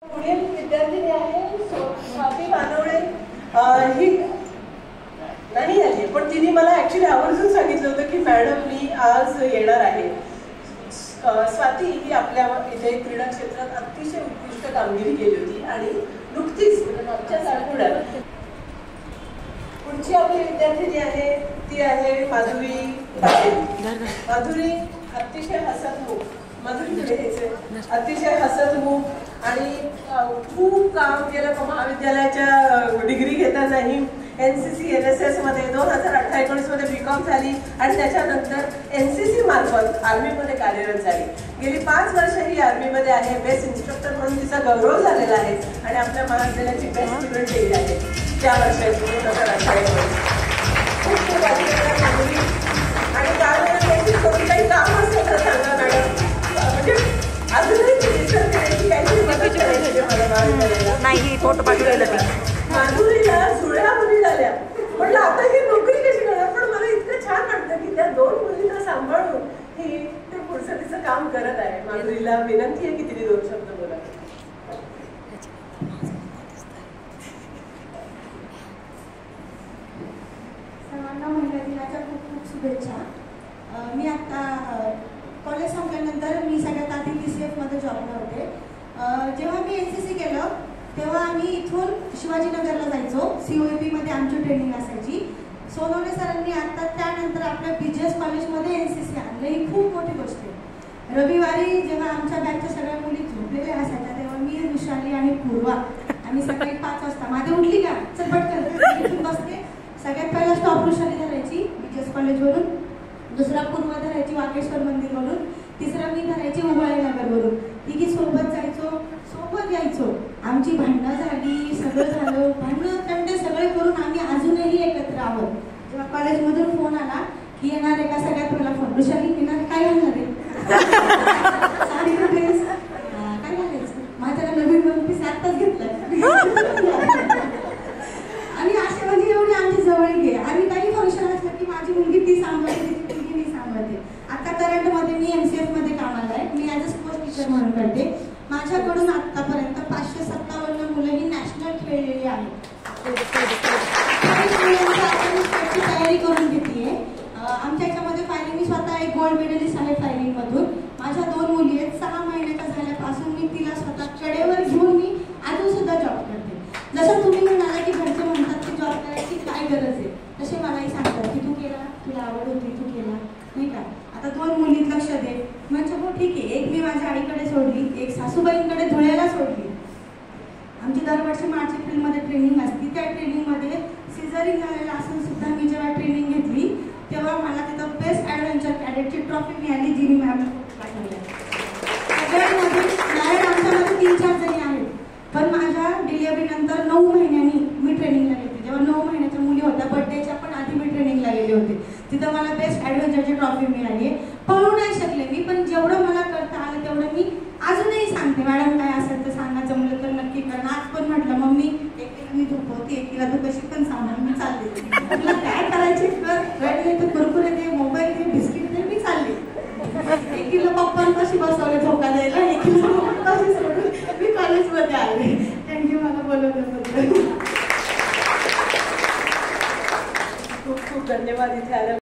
पुढील विद्यार्थिनी आहे स्वाती मानवडे. ही नाही आली, पण तिने मला ऍक्च्युली आवर्जून सांगितलं होतं की मॅडम मी आज येणार आहे. स्वाती ही आपल्या इथे क्रीडा क्षेत्रात अतिशय उत्कृष्ट कामगिरी केली होती आणि नुकतीच मागच्याच आठवड्यात पुढची आपली विद्यार्थिनी आहे ती आहे माधुरी. माधुरी अतिशय हसतमुख, अतिशय हसतमुख आणि खूप काम केलं. महाविद्यालयाच्या डिग्री घेतानाही NCC NSS मध्ये 2018-19 मध्ये BCom झाली आणि त्याच्यानंतर NCC मार्फत आर्मीमध्ये कार्यरत झाली. गेली 5 वर्ष ही आर्मीमध्ये आहे. बेस्ट इन्स्ट्रक्टर म्हणून तिचा गौरव झालेला आहे आणि आपल्या महाविद्यालयाची बेस्ट स्टुडंट केली आहे त्या वर्षाची 2018. खूप खूप आणि त्यावेळेला करून काही काम असेल तर सांगा मॅडम. म्हणजे अजूनही काहीतरी मदत करायची मला महाविद्यालयाला. नाही फोटो पाठवलेला माधुरीला जुळ्या मुली झाल्या. म्हटलं आता ही नोकरी कशी करणार, पण मला इतकं छान वाटतं की त्या 2 मुलींना सांभाळून ही ते पुढचं तिचं काम करत आहे. माधुरीला विनंती आहे की तिने 2 शब्द बोला. सर्वांना महिला दिनाच्या खूप खूप शुभेच्छा. मी आता कॉलेज संपल्यानंतर मी सगळ्यात आधी TCF मध्ये जॉबला होते. जेव्हा मी NCC केलं तेव्हा आम्ही इथून शिवाजीनगरला जायचो. COEP मध्ये आमची ट्रेनिंग असायची. सोनवणे सरांनी आता त्यानंतर आपल्या BGS कॉलेजमध्ये NCC आणलं. ही खूप मोठी गोष्ट आहे. रविवारी जेव्हा आमच्या बॅचच्या सगळ्या मुली झोपलेल्या असायच्या तेव्हा मी, विशाली आणि पूर्वा आम्ही सकाळी 5 वाजता माझे उठली का चल पटकन इथून बसते. सगळ्यात पहिला स्टॉप वृषाली धरायची BGS कॉलेजवरून, दुसरा पूर्वा धरायची वाकेश्वर मंदिरवरून, तिसरा मी धरायची उमाळीनगरवरून. तिघी सोबत जायचो, सोबत यायचो. आमची भांडणं झाली, सगळं झालं, भांडणं तंडे सगळे करून आम्ही अजूनही एकत्र आहोत. जेव्हा कॉलेजमधून फोन आला की येणार आहे का, सगळ्यात पहिला फोन वृषाली येणार, काय घालणार आहे साडी ड्रेस काय घालायचं, माझ्याला नवीन वन पीस आत्ताच घेतलाय आणि असे म्हणजे एवढी आमची जवळीक आहे. आणि काही फंक्शन असलं की माझी मुलगी ती सांभाळते, तिची मुलगी मी सांभाळते. आता करंटमध्ये मी MCF मध्ये कामाला आहे. मी ॲज अ स्पोर्ट्स टीचर म्हणून करते. माझ्याकडून आतापर्यंत 557 मुलं ही नॅशनल खेळलेली आहेत. तयारी करून घेतली आहे. आमच्या याच्यामध्ये फायरिंग, मी स्वतः एक गोल्ड मेडलिस्ट आहे फायरिंगमधून. माझ्या 2 मुली आहेत. 6 महिन्याच्या झाल्यापासून मी तिला स्वतः कडेवर घेऊन मी अजून सुद्धा जॉब करते. जसं तुम्ही म्हणाला की घरचे म्हणतात की जॉब करायची काय गरज आहे, तसे मलाही सांगतात की तू केला, तुला आवड होती, तू केला नाही का. आता 2 मुलीत लक्ष दे म्हणजे हो ठीक आहे. एक मी माझ्या आईकडे सोडली, एक सासूबाईंकडे धुळ्याला सोडली. आमची दरवर्षी मार्च एप्रिलमध्ये ट्रेनिंग असते. त्या ट्रेनिंगमध्ये सिझरिंग झालेलं असून सुद्धा मी जेव्हा ट्रेनिंग घेतली तेव्हा मला तिथं बेस्ट ॲडव्हेंचर कॅडेटची ट्रॉफी मिळाली, जी मी मॅम पाठवली. सगळ्यांमध्ये मॅरेड आमच्यामध्ये 3-4 जणी आहेत. पण माझ्या डिलिव्हरीनंतर 9 महिन्यांनी मी ट्रेनिंगला गेले. जेव्हा 9 महिन्याच्या मुली होत्या, बड्डेच्या पण आधी मी ट्रेनिंगला गेले होते. तिथं मला बेस्ट ॲडव्हेंचरची ट्रॉफी मिळाली. पळू नाही शकले मी, पण जेवढं मला करता आलं तेवढं मी अजूनही सांगते. मॅडम काय असेल तर सांगा, जमलं तर नक्की करा. आज पण म्हटलं मम्मी एकीला मी झोपवते, एकीला तू कशी पण सांभाळ, मी चालले. तुला काय करायचे कर, रडले तर कुरकुरे दे, मोबाईल दे, बिस्किट दे, मी चालले. एकीला पप्पांपाशी बसवले झोका द्यायला, एकीला पप्पांपाशी सोडून मी कॉलेजमध्ये आले. थँक्यू मला बोलवल्याबद्दल. खूप खूप धन्यवाद इथे आल्या.